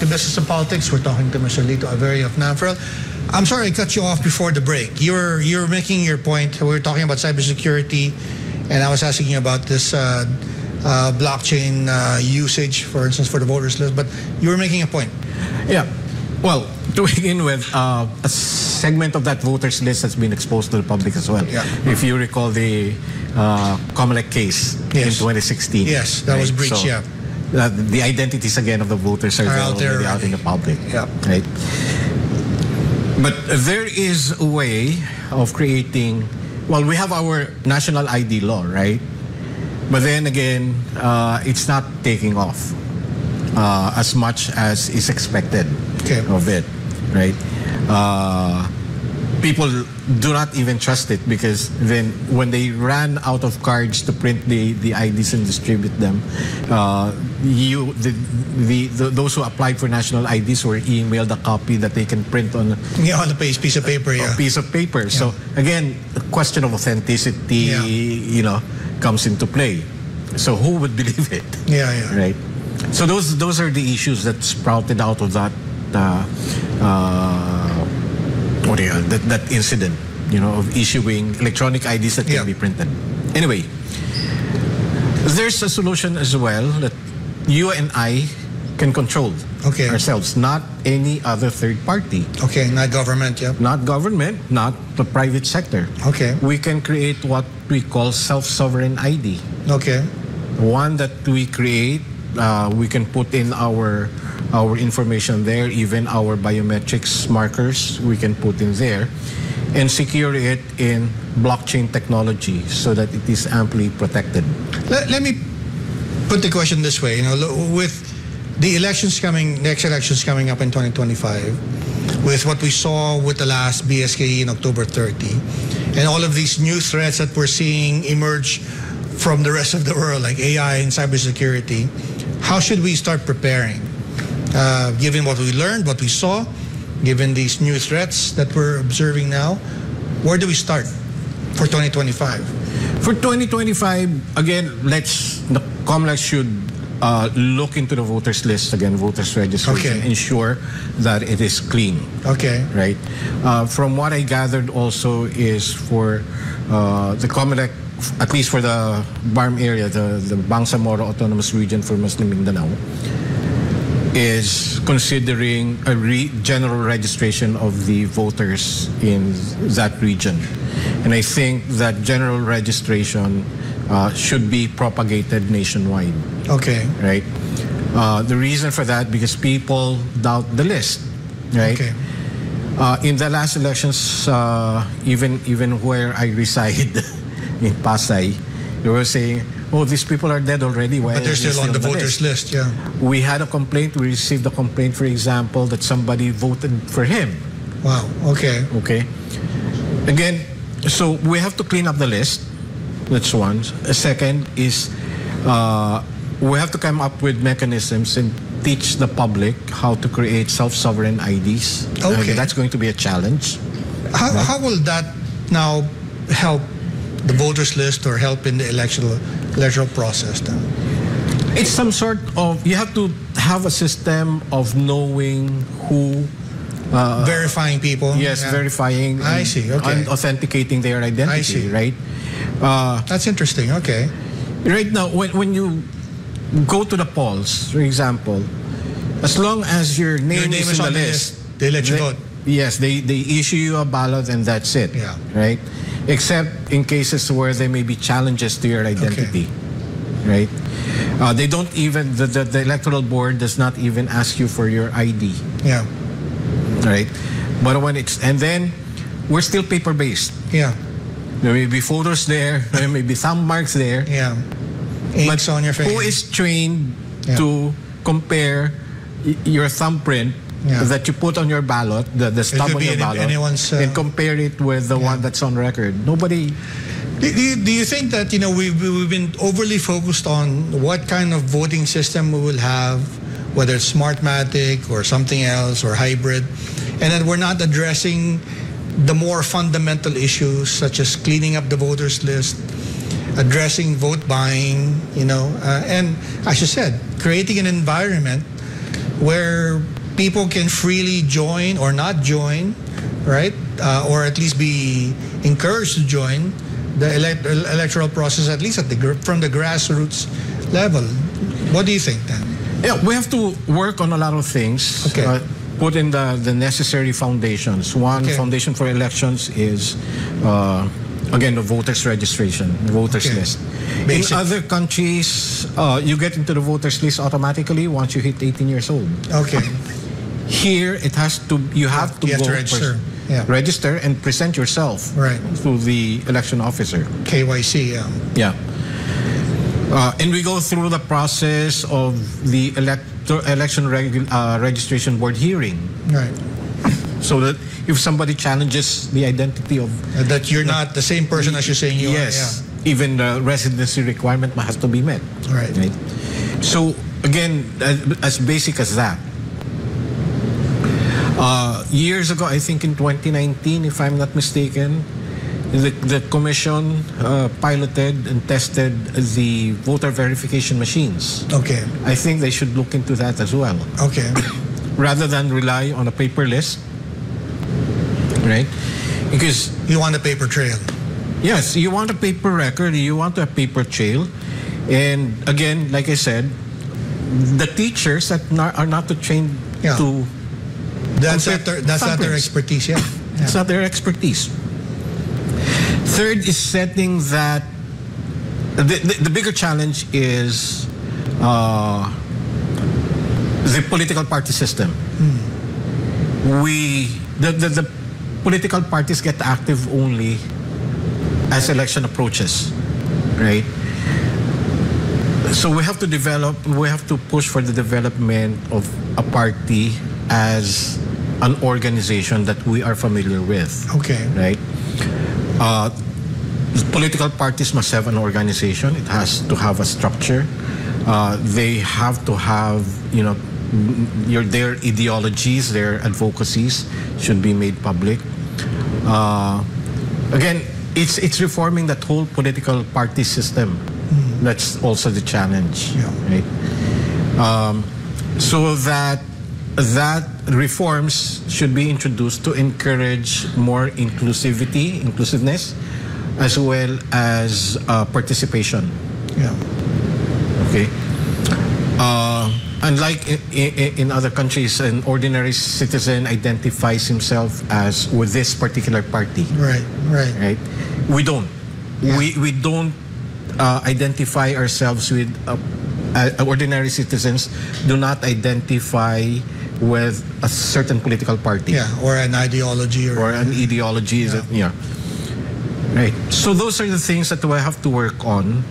to Business and Politics. We're talking to Mr. Lito Averia of Namfrel. I'm sorry I cut you off before the break. You're making your point. We were talking about cybersecurity, and I was asking you about this blockchain usage, for instance, for the voters list. But you were making a point. Yeah. Well, to begin with, a segment of that voters list has been exposed to the public as well. Yeah. If you recall the Comelec case in 2016. Yes, that was breached, so, the identities again of the voters are out there already out in the public. Yeah. Right. But there is a way of creating, well, we have our national ID law, right? But then again, it's not taking off as much as is expected of it, right? People do not even trust it because then when they ran out of cards to print the IDs and distribute them, those who applied for national IDs were emailed a copy that they can print on on a piece of paper. A piece of paper. Yeah. So again, the question of authenticity, comes into play. So who would believe it? Right. So those are the issues that sprouted out of that. That incident, of issuing electronic IDs that can be printed. Anyway, there's a solution as well that you and I can control ourselves, not any other third party. Not government, Not government, not the private sector. We can create what we call self-sovereign ID. One that we create, we can put in our information there, even our biometrics markers we can put in there, and secure it in blockchain technology so that it is amply protected. Let me put the question this way, with the next elections coming up in 2025, with what we saw with the last BSKE in October 30, and all of these new threats that we're seeing emerge from the rest of the world, like AI and cybersecurity, how should we start preparing? Given what we learned, what we saw, given these new threats that we're observing now, where do we start for 2025? For 2025, again, the Comelec should look into the voters list again, voters registration, ensure that it is clean. Right. From what I gathered also is for the Comelec, at least for the BARM area, the Bangsamoro Autonomous Region for Muslim Mindanao, is considering a general registration of the voters in that region. And I think that general registration should be propagated nationwide. Right? The reason for that, because people doubt the list, right? In the last elections, even where I reside in Pasay, they were saying, oh, these people are dead already. Why but they're still on the voters list, We had a complaint. We received a complaint, for example, that somebody voted for him. Wow, okay. Again, so we have to clean up the list. That's one. A second is we have to come up with mechanisms and teach the public how to create self-sovereign IDs. That's going to be a challenge. How will that now help the voters list or help in the electoral process then? It's some sort of, you have to have a system of knowing who... verifying people? Yes, verifying. I see, and authenticating their identity, I see. Right? That's interesting, Right now, when you go to the polls, for example, as long as your name is on the list, they let you vote. Yes, they issue you a ballot and that's it. Right? Except in cases where there may be challenges to your identity. Right? They don't even, the electoral board does not even ask you for your ID. Right? But when and then we're still paper-based. There may be photos there may be thumb marks there. Inks on your face. Who is trained to compare your thumbprint that you put on your ballot, the stub on your ballot, and compare it with the one that's on record? Nobody. Do you think that we've been overly focused on what kind of voting system we will have, whether it's Smartmatic or something else or hybrid, and that we're not addressing the more fundamental issues such as cleaning up the voters list, addressing vote buying, and as you said, creating an environment where people can freely join or not join, right? Or at least be encouraged to join the electoral process, at least from the grassroots level. What do you think, Dan? Yeah, we have to work on a lot of things. Okay. Put in the necessary foundations. One foundation for elections is, again, the voters registration, voters list. Basic. In other countries, you get into the voters list automatically once you hit 18 years old. Okay. Here, you have to go register. Register and present yourself to the election officer. KYC, Yeah. And we go through the process of the election registration board hearing. Right. So that if somebody challenges the identity of... that you're not the same person as you're saying you are. Yes. Even the residency requirement has to be met. Right. So, again, as basic as that. Years ago, I think in 2019, if I'm not mistaken, the commission piloted and tested the voter verification machines. Okay. I think they should look into that as well. Okay. Rather than rely on a paper list, right? Because you want a paper trail. Yes, you want a paper record, you want a paper trail. And again, like I said, the teachers that are not trained to... That's not their expertise, It's not their expertise. Third is setting that... The bigger challenge is the political party system. The political parties get active only as election approaches, right? So we have to push for the development of a party as an organization that we are familiar with. Okay. Right? Political parties must have an organization. It has to have a structure. They have to have, their ideologies, their advocacies should be made public. Again, it's reforming that whole political party system. That's also the challenge, right? So that reforms should be introduced to encourage more inclusiveness, as well as participation. Yeah. Okay. Unlike in other countries, an ordinary citizen identifies himself as with this particular party. Right. We don't. Yeah. We don't identify ourselves with ordinary citizens. Do not identify with a certain political party. Yeah, or an ideology. Or an ideology. Yeah. Right. So those are the things that we have to work on.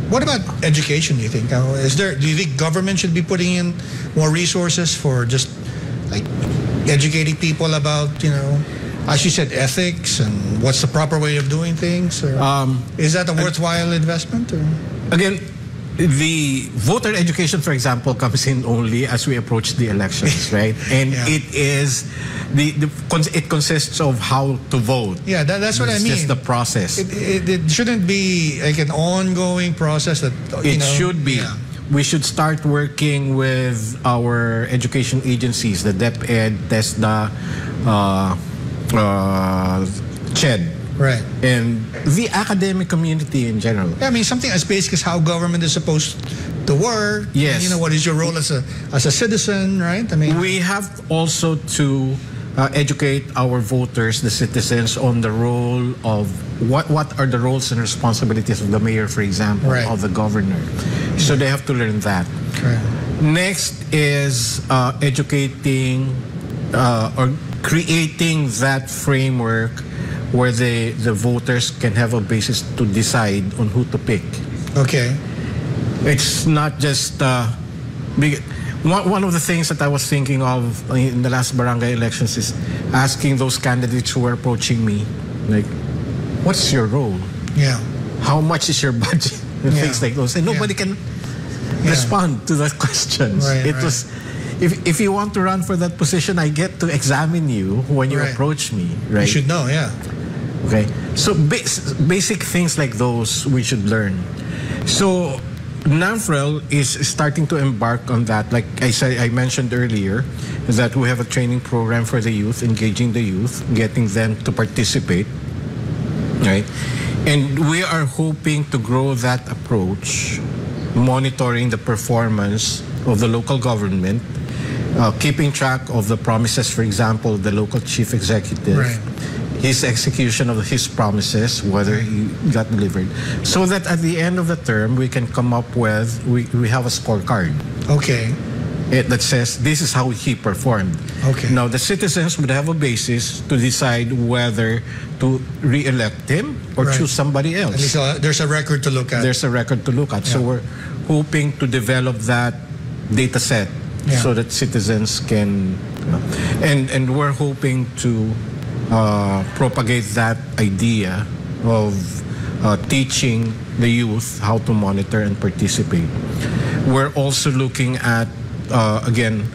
What about education, do you think? Do you think government should be putting in more resources for just like educating people about, as you said, ethics and what's the proper way of doing things? Or is that a worthwhile investment? Or? Again, the voter education, for example, comes in only as we approach the elections, right? And it is it consists of how to vote. Yeah, that's what I mean. It's just the process. It shouldn't be like an ongoing process that it should be. Yeah. We should start working with our education agencies, the DepEd, TESDA, CHED. Right. And the academic community in general. Yeah, I mean, something as basic as how government is supposed to work. Yes. What is your role as a citizen, right? I mean, we have also to educate our voters, the citizens, on the role of what are the roles and responsibilities of the mayor, for example, of the governor. So they have to learn that. Right. Next is educating or creating that framework where the voters can have a basis to decide on who to pick. Okay. It's not just one of the things that I was thinking of in the last barangay elections is asking those candidates who were approaching me, like, what's your role? Yeah. How much is your budget? And things like those. And nobody can respond to that questions. Right, was, if you want to run for that position, I get to examine you when you approach me, right? You should know, yeah. Okay. So basic things like those we should learn. So Namfrel is starting to embark on that. Like I mentioned earlier, is that we have a training program for the youth, engaging the youth, getting them to participate, right? And we are hoping to grow that approach, monitoring the performance of the local government, keeping track of the promises, for example, the local chief executive, Right. his execution of his promises, whether he got delivered, so that at the end of the term, we can come up with, we have a scorecard Okay. that says this is how he performed. Okay. Now, the citizens would have a basis to decide whether to re-elect him or Right. choose somebody else. At least there's a record to look at. There's a record to look at. So Yeah. we're hoping to develop that data set Yeah. so that citizens can, and we're hoping to propagate that idea of teaching the youth how to monitor and participate. We're also looking at, again,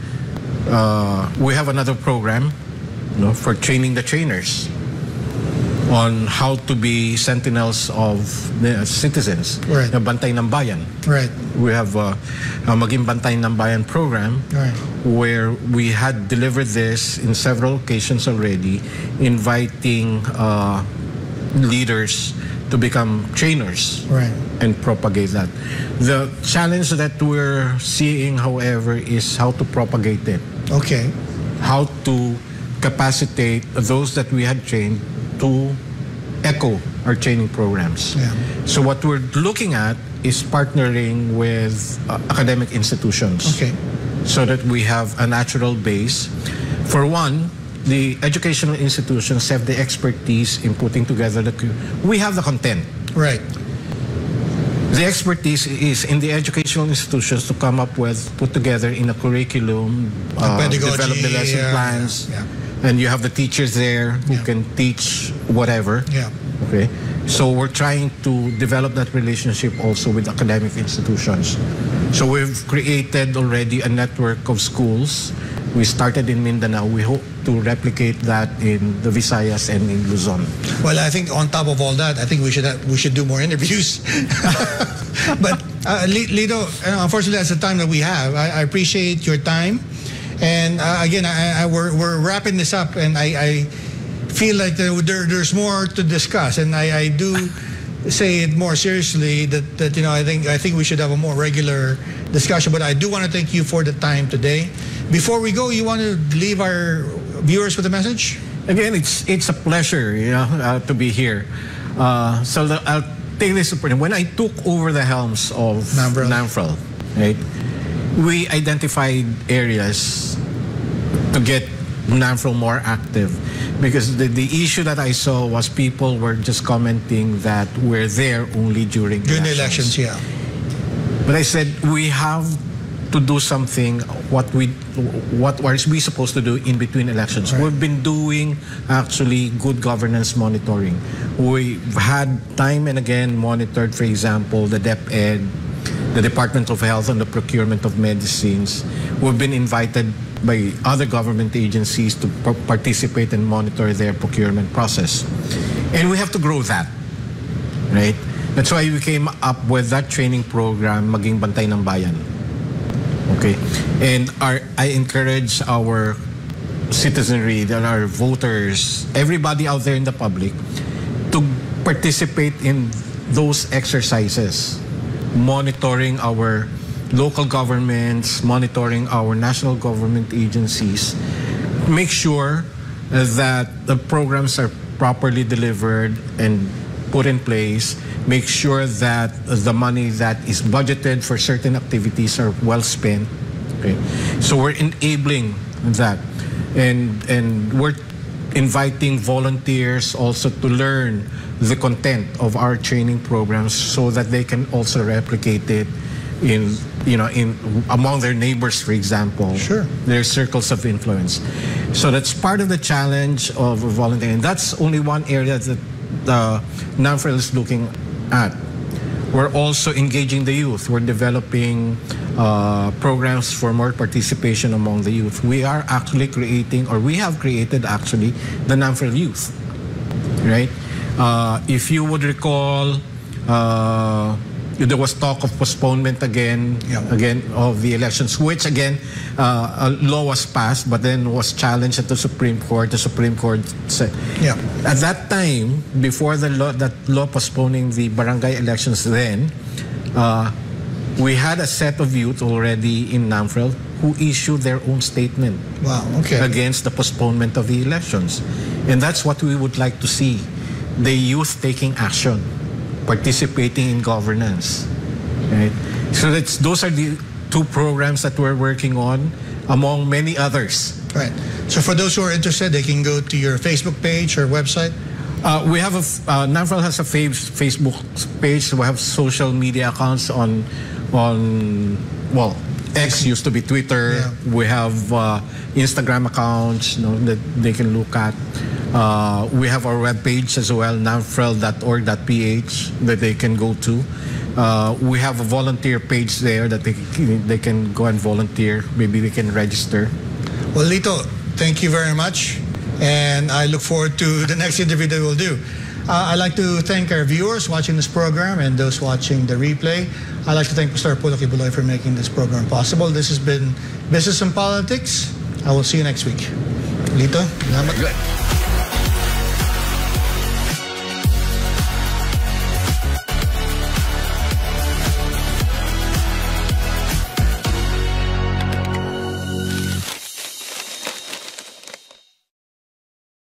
we have another program, for training the trainers on how to be sentinels of the citizens, Right. the Bantay ng Bayan. Right. We have a Maging Bantay ng Bayan program, Right. where we had delivered this in several occasions already, inviting leaders to become trainers, Right. and propagate that. The challenge that we're seeing, however, is how to propagate it, Okay. how to capacitate those that we had trained to echo our training programs. Yeah. So what we're looking at is partnering with academic institutions, Okay. so that we have a natural base. For one, the educational institutions have the expertise in putting together we have the content. Right. The expertise is in the educational institutions to come up with, put together in a curriculum, pedagogy, develop the lesson plans, yeah. and you have the teachers there who Yeah. can teach whatever. Yeah. Okay, so we're trying to develop that relationship also with academic institutions. So we've created already a network of schools. We started in Mindanao. We hope to replicate that in the Visayas and in Luzon. Well, I think on top of all that, I think we should do more interviews. But Lito, unfortunately, that's the time that we have. I appreciate your time, and again, we're wrapping this up, and I feel like there's more to discuss, and I do say it more seriously that I think we should have a more regular discussion. But I do want to thank you for the time today. Before we go, you want to leave our viewers with a message? Again, it's a pleasure, to be here. So I'll take this opportunity. When I took over the helms of Namfrel, right, we identified areas to get Namfrel more active, because the issue that I saw was people were just commenting that we're there only during the elections. Yeah. But I said we have to do something. What are we supposed to do in between elections? Right. We've been doing actually good governance monitoring. We've had time and again monitored, for example, the DepEd, the Department of Health, and the procurement of medicines. We've been invited by other government agencies to participate and monitor their procurement process. And we have to grow that, right? That's why we came up with that training program, Maging Bantay ng Bayan. Okay? And I encourage our citizenry, our voters, everybody out there in the public, to participate in those exercises, monitoring our local governments, monitoring our national government agencies, make sure that the programs are properly delivered and put in place, make sure that the money that is budgeted for certain activities are well spent. Okay? So we're enabling that, and we're inviting volunteers also to learn the content of our training programs so that they can also replicate it in among their neighbors, for example. Sure. Their circles of influence. So that's part of the challenge of volunteering. That's only one area that Namfrel is looking at. We're also engaging the youth. We're developing programs for more participation among the youth. We are actually creating, or we have created actually, the Namfrel Youth, right? If you would recall, there was talk of postponement again of the elections, which again a law was passed, but then was challenged at the Supreme Court. The Supreme Court said, at that time, before that law postponing the barangay elections, then we had a set of youth already in Namfrel who issued their own statement against the postponement of the elections, and that's what we would like to see: the youth taking action, participating in governance, right? So those are the two programs that we're working on, among many others. Right. So for those who are interested, they can go to your Facebook page or website. We have Namfrel has a Facebook page. We have social media accounts on X used to be Twitter. We have Instagram accounts, that they can look at. We have our webpage as well, namfrel.org.ph, that they can go to. We have a volunteer page there that they can go and volunteer. Maybe they can register. Well, Lito, thank you very much. And I look forward to the next interview that we'll do. I'd like to thank our viewers watching this program and those watching the replay. I'd like to thank Mr. Apollo Kibuloy for making this program possible. This has been Business and Politics. I will see you next week. Lito, salamat. Good.